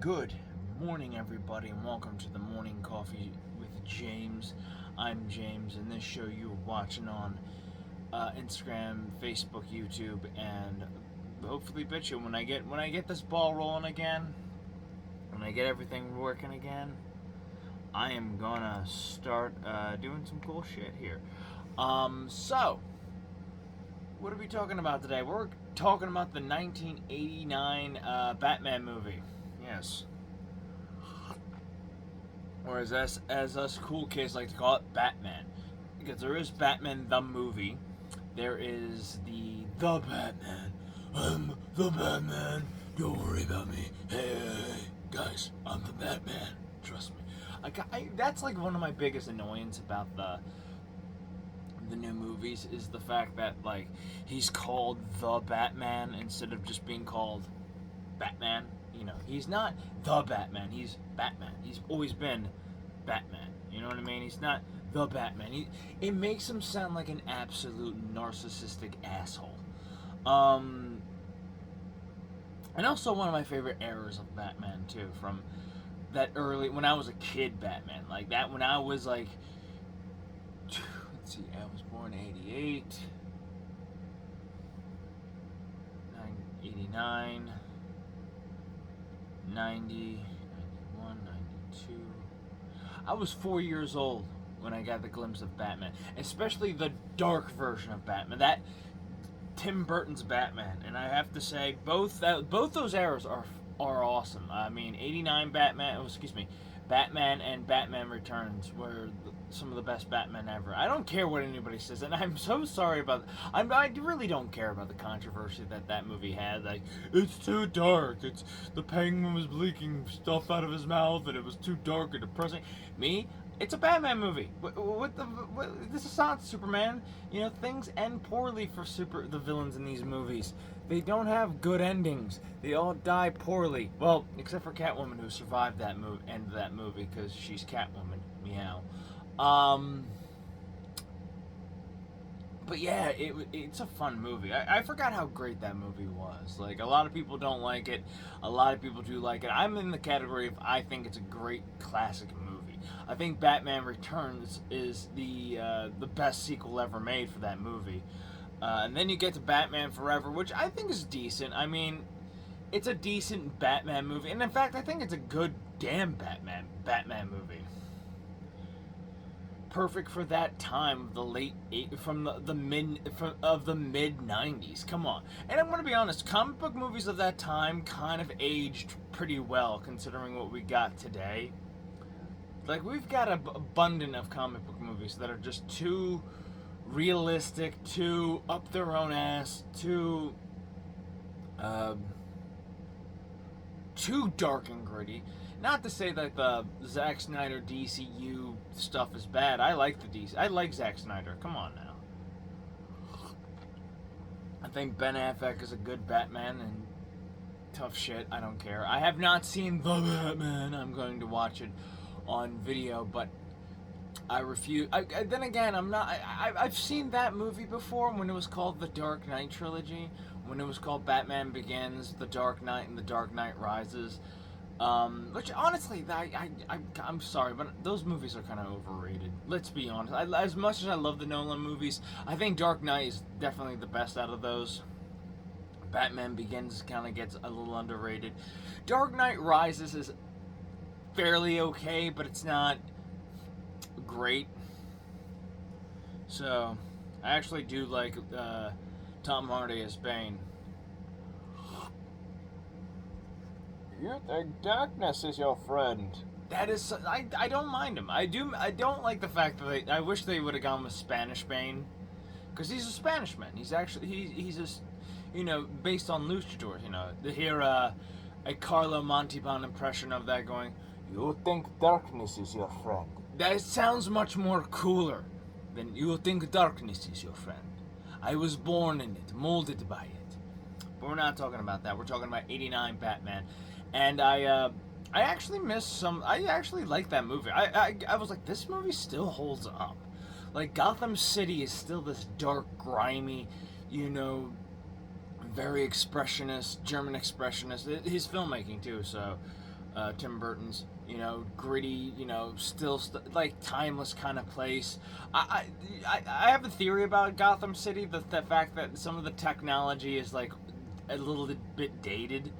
Good morning, everybody, and welcome to the Morning Coffee with James. I'm James, and this show you're watching on Instagram, Facebook, YouTube, and hopefully BitChute. When I get this ball rolling again, when I get everything working again, I am gonna start doing some cool shit here. So what are we talking about today? We're talking about the 1989 Batman movie. Yes. Or as us cool kids like to call it, Batman. Because there is Batman the movie. There is the Batman. I'm the Batman. Don't worry about me. Hey, guys, I'm the Batman. Trust me. That's like one of my biggest annoyances about the new movies is the fact that like he's called the Batman instead of just being called Batman. You know, he's not the Batman, he's Batman. He's always been Batman. You know what I mean? He's not the Batman. It makes him sound like an absolute narcissistic asshole. And also one of my favorite eras of Batman too, from that early, when I was a kid Batman. Like that when I was like, let's see, I was born in 88, 89, 90, 91, 92. I was 4 years old when I got the glimpse of Batman, especially the dark version of Batman, that Tim Burton's Batman. And I have to say, both those eras are awesome. I mean, 89 Batman and Batman Returns were some of the best Batman ever. I don't care what anybody says, and I'm so sorry about. I really don't care about the controversy that movie had. Like, it's too dark. It's the Penguin was leaking stuff out of his mouth, and it was too dark and depressing. Me, it's a Batman movie. This is not Superman. You know, things end poorly for the villains in these movies. They don't have good endings. They all die poorly. Well, except for Catwoman, who survived that end of that movie because she's Catwoman. Meow. But yeah, it's a fun movie. I forgot how great that movie was. Like, a lot of people don't like it. A lot of people do like it. I'm in the category of I think it's a great classic movie. I think Batman Returns is the best sequel ever made for that movie. And then you get to Batman Forever, which I think is decent. I mean, it's a decent Batman movie. And in fact, I think it's a good damn Batman movie. Perfect for that time of the mid 90s. Come on. And I'm going to be honest, comic book movies of that time kind of aged pretty well considering what we got today. Like, we've got an abundance of comic book movies that are just too realistic, too up their own ass, too dark and gritty. Not to say that the Zack Snyder DCU stuff is bad. I like Zack Snyder. Come on now. I think Ben Affleck is a good Batman, and tough shit, I don't care. I have not seen The Batman. I'm going to watch it on video, but I refuse. Then again, I've seen that movie before when it was called The Dark Knight Trilogy, when it was called Batman Begins, The Dark Knight, and The Dark Knight Rises. Which honestly, I'm sorry, but those movies are kind of overrated. Let's be honest. As much as I love the Nolan movies, I think Dark Knight is definitely the best out of those. Batman Begins kind of gets a little underrated. Dark Knight Rises is fairly okay, but it's not great. So, I actually do like Tom Hardy as Bane. You think darkness is your friend? That is, I don't mind him. I don't like the fact that I wish they would have gone with Spanish Bane, because he's a Spanishman. He's actually he's just, you know, based on luchadors. You know, to hear a Carlo Montalban impression of that going, you think darkness is your friend. That sounds much more cooler than you think darkness is your friend. I was born in it, molded by it. But we're not talking about that. We're talking about 89 Batman. And I actually missed some. I actually like that movie. I was like, this movie still holds up. Like, Gotham City is still this dark, grimy, you know, very expressionist, German expressionist. His filmmaking too. So Tim Burton's, gritty, still like timeless kind of place. I have a theory about Gotham City, the fact that some of the technology is like a little bit dated.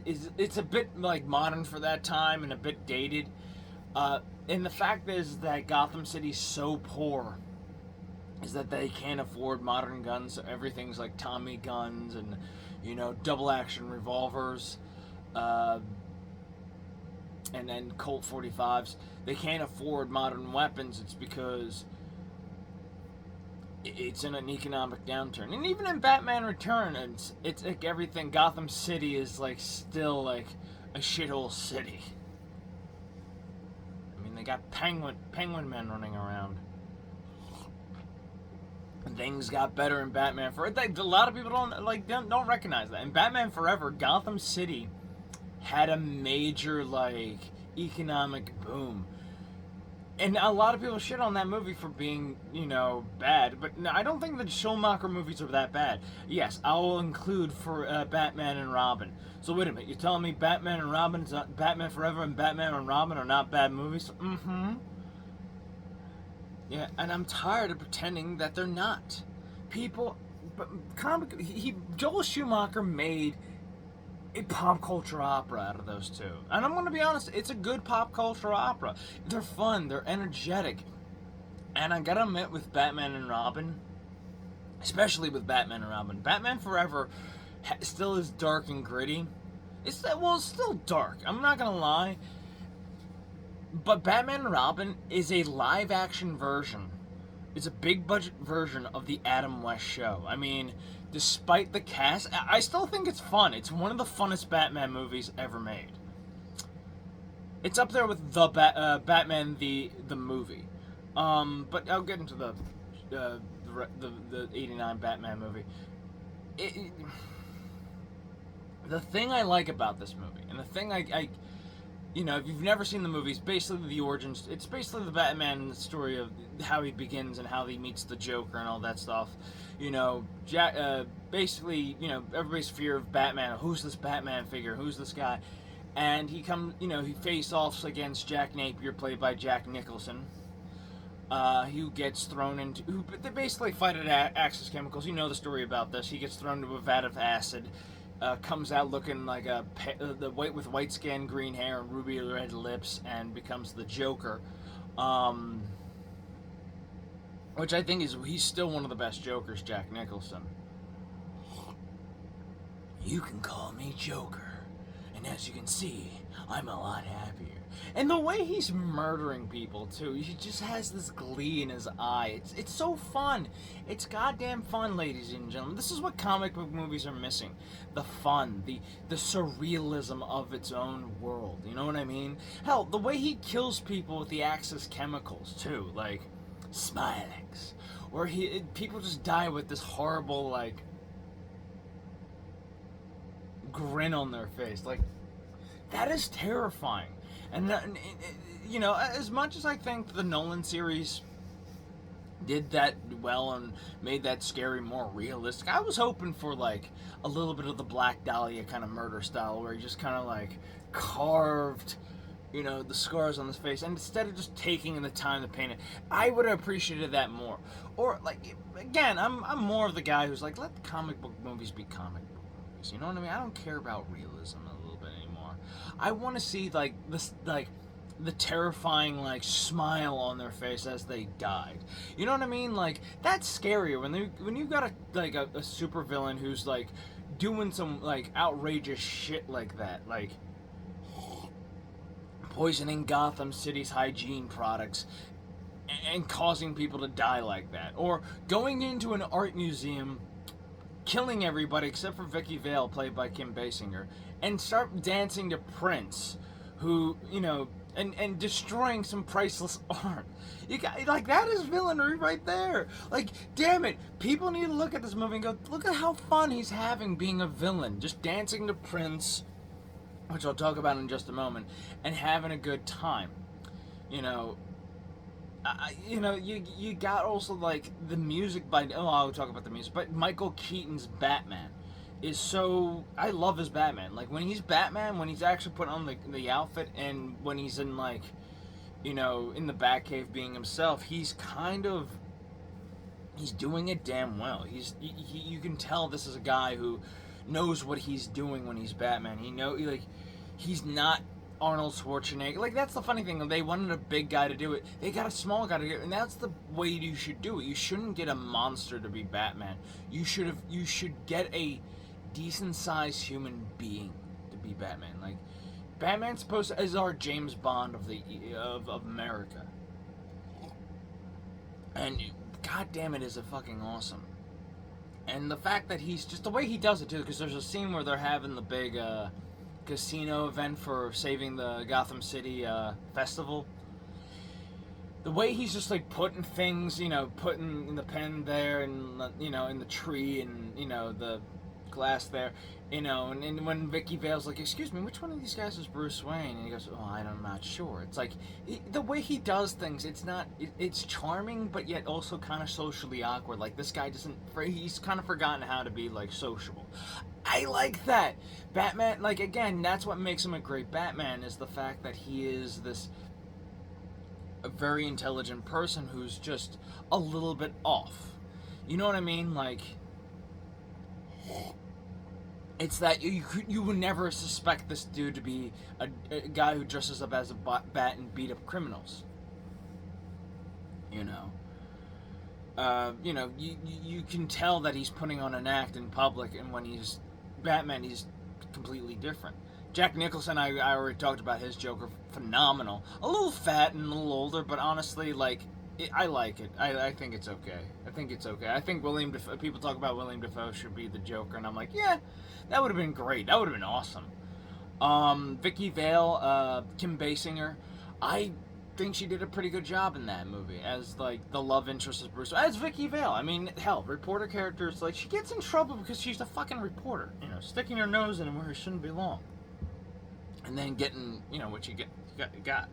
It's a bit like modern for that time and a bit dated. And the fact is that Gotham City's so poor is that they can't afford modern guns. So everything's like Tommy guns and double action revolvers. And then Colt 45s. They can't afford modern weapons. It's because it's in an economic downturn. And even in Batman Returns, it's like everything. Gotham City is like still like a shithole city. I mean, they got penguin men running around. And things got better in Batman Forever. A lot of people don't recognize that. In Batman Forever, Gotham City had a major like economic boom, and a lot of people shit on that movie for being bad, but no, I don't think the Schumacher movies are that bad. Yes, I will include for Batman and Robin. So wait a minute, you're telling me Batman and Robin, Batman Forever and Batman and Robin are not bad movies? Yeah, and I'm tired of pretending that they're not. Joel Schumacher made a pop culture opera out of those two. And I'm going to be honest, it's a good pop culture opera. They're fun, they're energetic. And I gotta admit, with Batman and Robin, especially with Batman and Robin, Batman Forever still is dark and gritty. It's still dark, I'm not going to lie. But Batman and Robin is a live action version. It's a big budget version of the Adam West show. I mean, despite the cast, I still think it's fun. It's one of the funnest Batman movies ever made. It's up there with the Batman the movie. But I'll get into the 89 Batman movie. The thing I like about this movie, and the thing I if you've never seen the movie, it's basically the origins. It's basically the Batman story of how he begins and how he meets the Joker and all that stuff. Basically, everybody's fear of Batman. Who's this Batman figure? Who's this guy? And he face offs against Jack Napier, played by Jack Nicholson. Who gets thrown into... They basically fight at Axis Chemicals. You know the story about this. He gets thrown into a vat of acid. Comes out looking like with white skin, green hair, and ruby red lips, and becomes the Joker. Which I think he's still one of the best Jokers, Jack Nicholson. You can call me Joker, and as you can see, I'm a lot happier. And the way he's murdering people too, he just has this glee in his eye. It's so fun. It's goddamn fun, ladies and gentlemen. This is what comic book movies are missing. The fun, the surrealism of its own world. You know what I mean? Hell, the way he kills people with the Axis chemicals too, like Smilex, where people just die with this horrible like grin on their face. Like, that is terrifying. And, as much as I think the Nolan series did that well and made that scary more realistic, I was hoping for, like, a little bit of the Black Dahlia kind of murder style where he just kind of, like, carved, the scars on his face. And instead of just taking the time to paint it, I would have appreciated that more. Or, like, again, I'm more of the guy who's like, let the comic book movies be comic book movies. You know what I mean? I don't care about realism a little bit anymore. I want to see like this, like the terrifying like smile on their face as they died. You know what I mean? Like, that's scarier when you've got a super villain who's like doing some like outrageous shit like that, like poisoning Gotham City's hygiene products and causing people to die like that, or going into an art museum, killing everybody except for Vicki Vale, played by Kim Basinger, and start dancing to Prince, who, and destroying some priceless art. You got, like, that is villainy right there. Like, damn it, people need to look at this movie and go, look at how fun he's having being a villain, just dancing to Prince, which I'll talk about in just a moment, and having a good time. You got also like the music by I'll talk about the music, but Michael Keaton's Batman is so... I love his Batman. Like, when he's Batman, when he's actually put on the outfit, and when he's in, like, you know, in the Batcave being himself, he's kind of... He's doing it damn well. You can tell this is a guy who knows what he's doing when he's Batman. He's not Arnold Schwarzenegger. Like, that's the funny thing. They wanted a big guy to do it. They got a small guy to do it, and that's the way you should do it. You shouldn't get a monster to be Batman. You should get a decent-sized human being to be Batman. Like, Batman's supposed to is our James Bond of America. And god damn it, is it fucking awesome. And the fact that he's just the way he does it too, because there's a scene where they're having the big casino event for saving the Gotham City festival. The way he's just like putting things, you know, putting in the pen there, and you know, in the tree, and you know, the glass there, you know, and when Vicki Vale's like, excuse me, which one of these guys is Bruce Wayne? And he goes, oh, I'm not sure. It's like, the way he does things, it's charming, but yet also kind of socially awkward. Like, this guy he's kind of forgotten how to be, like, sociable. I like that. Batman, like, again, that's what makes him a great Batman, is the fact that he is a very intelligent person who's just a little bit off. You know what I mean? Like, it's that you would never suspect this dude to be a guy who dresses up as a bat and beat up criminals. You know, you can tell that he's putting on an act in public, and when he's Batman, he's completely different. Jack Nicholson, I already talked about his Joker, phenomenal. A little fat and a little older, but honestly, like, I like it. I think it's okay. I think William Dafoe, people talk about William Dafoe should be the Joker, and I'm like, yeah, that would have been great. That would have been awesome. Vicki Vale, Kim Basinger, I think she did a pretty good job in that movie as, like, the love interest of Bruce. As Vicki Vale, I mean, hell, reporter characters, like, she gets in trouble because she's a fucking reporter, you know, sticking her nose in where it shouldn't belong, and then getting, you know, what you got.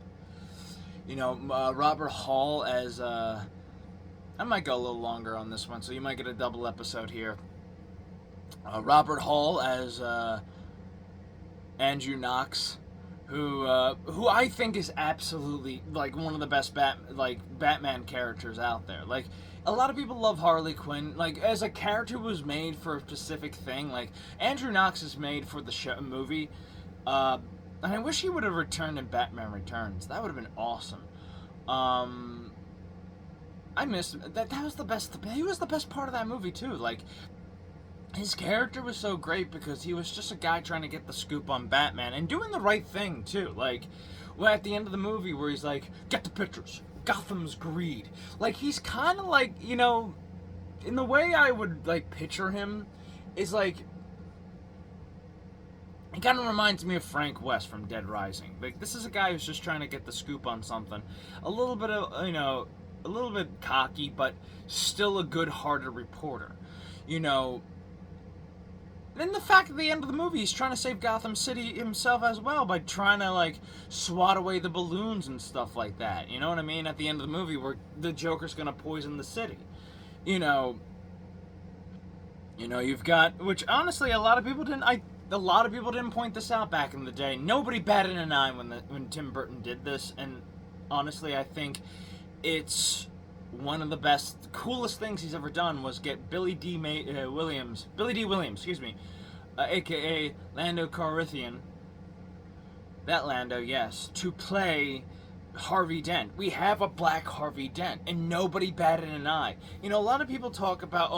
You know, Robert Hall as, I might go a little longer on this one, so you might get a double episode here. Robert Hall as Andrew Knox, who I think is absolutely, like, one of the best Batman characters out there. Like, a lot of people love Harley Quinn. Like, as a character who was made for a specific thing, like, Andrew Knox is made for the movie. And I wish he would have returned in Batman Returns. That would have been awesome. I missed him. That was the best. He was the best part of that movie too. Like, his character was so great because he was just a guy trying to get the scoop on Batman and doing the right thing too. Like, well, at the end of the movie where he's like, "Get the pictures. Gotham's greed." Like, he's kind of like, you know, in the way I would, like, picture him, is like, it kind of reminds me of Frank West from Dead Rising. Like, this is a guy who's just trying to get the scoop on something. A little bit of, you know, a little bit cocky, but still a good-hearted reporter. You know, and the fact at the end of the movie, he's trying to save Gotham City himself as well by trying to, like, swat away the balloons and stuff like that. You know what I mean? At the end of the movie where the Joker's gonna poison the city. You know, you've got, which honestly a lot of people didn't point this out back in the day. Nobody batted an eye when Tim Burton did this, and honestly, I think it's one of the best, coolest things he's ever done was get Billy D. Williams, aka Lando Calrissian, that Lando, yes, to play Harvey Dent. We have a black Harvey Dent, and nobody batted an eye. You know, a lot of people talk about,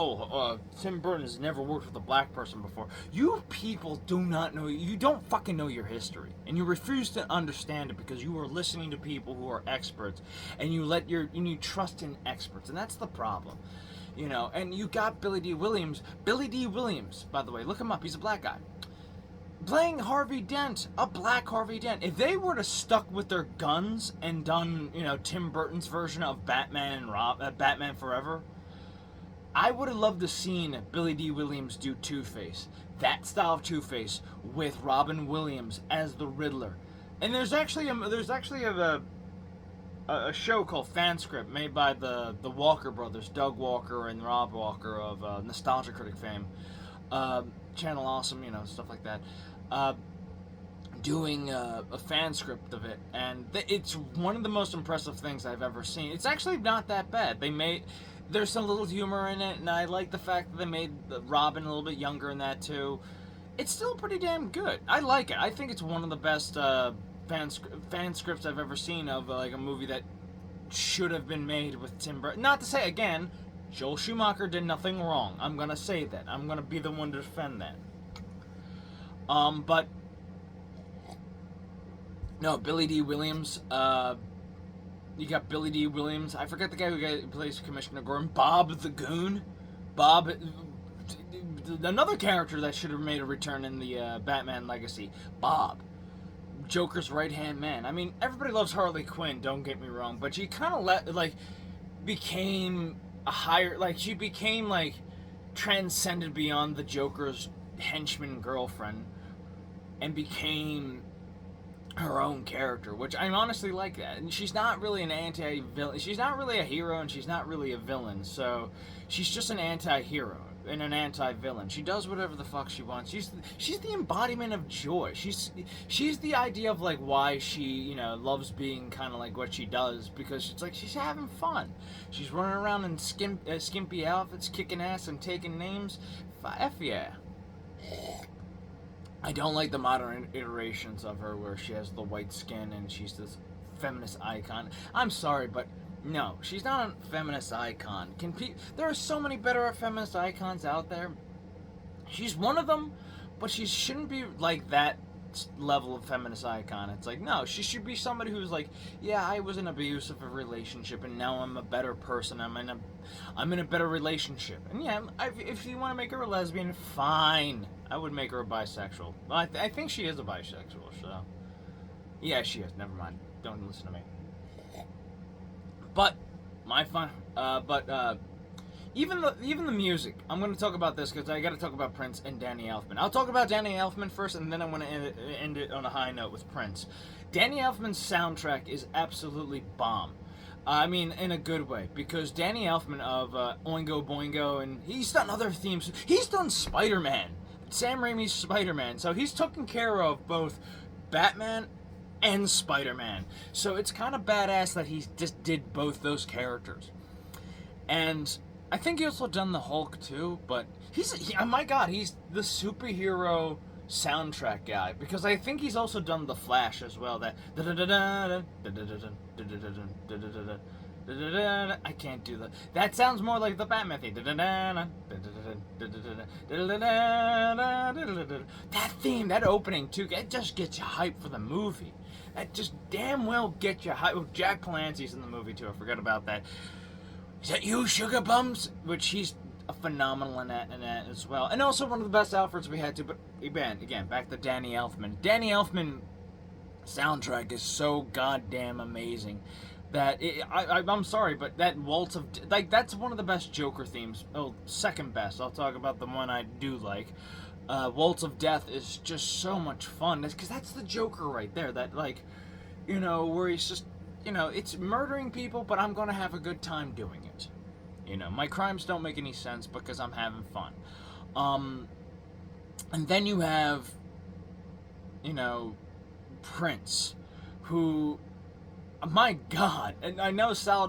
Tim Burton has never worked with a black person before. You people do not know, you don't fucking know your history, and you refuse to understand it because you are listening to people who are experts, and you trust in experts, and that's the problem. You know, and you got Billy D. Williams, by the way, look him up, he's a black guy, playing Harvey Dent, a black Harvey Dent. If they were to stuck with their guns and done, you know, Tim Burton's version of Batman and Batman Forever, I would have loved to seen Billy D. Williams do Two-Face. That style of Two-Face with Robin Williams as the Riddler. And there's actually a show called Fanscript made by the Walker brothers, Doug Walker and Rob Walker of Nostalgia Critic fame. Channel Awesome, stuff like that, doing a fan script of it, and it's one of the most impressive things I've ever seen. It's actually not that bad. There's some little humor in it, and I like the fact that they made Robin a little bit younger in that too. It's still pretty damn good. I like it. I think it's one of the best fan scripts I've ever seen of like a movie that should have been made with Tim Burton. Not to say, again, Joel Schumacher did nothing wrong. I'm gonna say that. I'm gonna be the one to defend that. But no, Billy D. Williams. You got Billy D. Williams. I forget the guy who plays Commissioner Gordon. Bob the Goon. Bob, another character that should have made a return in the Batman Legacy. Bob, Joker's right-hand man. I mean, everybody loves Harley Quinn, don't get me wrong, but she kind of became a higher, she became transcended beyond the Joker's henchman girlfriend and became her own character, which I honestly like that. And she's not really an anti-villain. She's not really a hero, and she's not really a villain. So she's just an anti-hero and an anti-villain. She does whatever the fuck she wants. She's the embodiment of joy. She's the idea of why she loves being kind of like what she does, because it's she's having fun. She's running around in skimpy outfits, kicking ass and taking names. F yeah. I don't like the modern iterations of her where she has the white skin and she's this feminist icon. I'm sorry, but no, she's not a feminist icon. There are so many better feminist icons out there. She's one of them, but she shouldn't be that level of feminist icon. It's no, she should be somebody who's yeah, I was in an abusive relationship and now I'm a better person. I'm in a better relationship. And yeah, if you want to make her a lesbian, fine. I would make her a bisexual. Well, I think she is a bisexual, so yeah, she is. Never mind. Don't listen to me. But even the music. I'm going to talk about this because I got to talk about Prince and Danny Elfman. I'll talk about Danny Elfman first, and then I want to end it on a high note with Prince. Danny Elfman's soundtrack is absolutely bomb. I mean, in a good way, because Danny Elfman of Oingo Boingo, and he's done other themes. He's done Spider-Man, Sam Raimi's Spider-Man, so he's taken care of both Batman and Spider-Man. So it's kind of badass that he just did both those characters. And I think he also done the Hulk too, but oh my god, he's the superhero soundtrack guy, because I think he's also done the Flash as well. That I can't do that. That sounds more like the Batman thing. That theme, that opening too, it just gets you hyped for the movie. That just damn well gets you hyped. Oh, Jack Palance's in the movie too. I forgot about that. Is that you, Sugar Bums? Which he's phenomenal in that as well. And also one of the best Alfreds we had too. But again, back to Danny Elfman. Danny Elfman soundtrack is so goddamn amazing that I'm sorry, but that Waltz of that's one of the best Joker themes. Oh, second best. I'll talk about the one I do like. Waltz of Death is just so much fun. Because that's the Joker right there. That where he's just it's murdering people, but I'm gonna have a good time doing it. My crimes don't make any sense because I'm having fun. And then you have Prince, who, my God, and I know Sal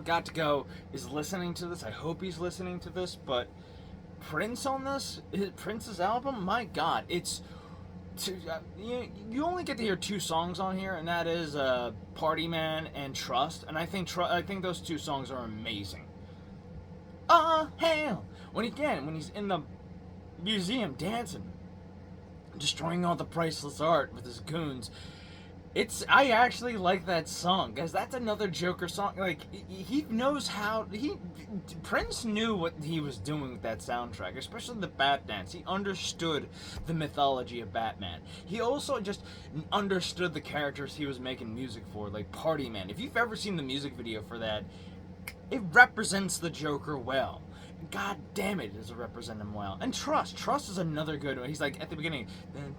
got to go is listening to this. I hope he's listening to this, but Prince on Prince's album, my God, it's you only get to hear two songs on here, and that is Party Man and Trust, and I think those two songs are amazing. Hell, when he's in the museum dancing, destroying all the priceless art with his goons. I actually like that song, because that's another Joker song. He knows Prince knew what he was doing with that soundtrack, especially the Bat Dance. He understood the mythology of Batman. He also just understood the characters he was making music for, like Party Man. If you've ever seen the music video for that, it represents the Joker well. God damn it, does it represent him well. And Trust is another good one. He's at the beginning,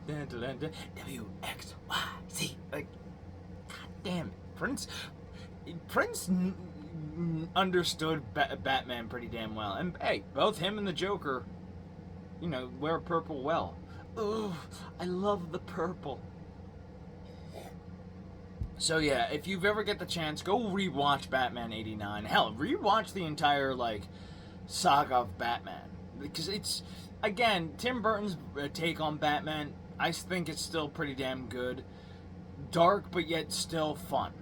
WXYZ. God damn it. Prince understood Batman pretty damn well. And hey, both him and the Joker, wear purple well. Ooh, I love the purple. So yeah, if you've ever get the chance, go rewatch Batman '89. Hell, rewatch the entire saga of Batman, because it's, again, Tim Burton's take on Batman. I think it's still pretty damn good, dark but yet still fun.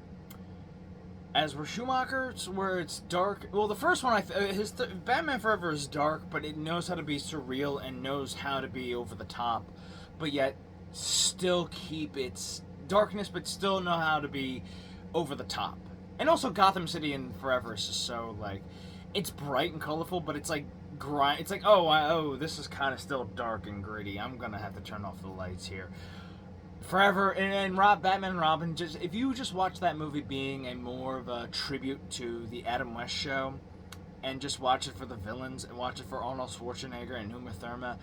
As for Schumacher's, where it's dark. Well, the first one, Batman Forever is dark, but it knows how to be surreal and knows how to be over the top, but yet still keep its darkness, but still know how to be over the top. And also Gotham City in Forever is just so it's bright and colorful, but it's it's like, oh, this is kind of still dark and gritty. I'm gonna have to turn off the lights here. Forever and Batman and Robin, if you just watch that movie being a more of a tribute to the Adam West show, and just watch it for the villains and watch it for Arnold Schwarzenegger and Uma Thurman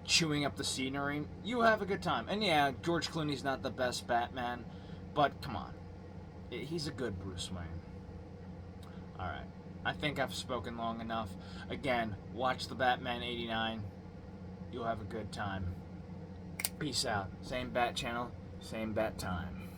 chewing up the scenery, you have a good time. And yeah, George Clooney's not the best Batman, but come on, he's a good Bruce Wayne. Alright, I think I've spoken long enough. Again, watch the Batman '89. You'll have a good time. Peace out. Same Bat channel, same Bat time.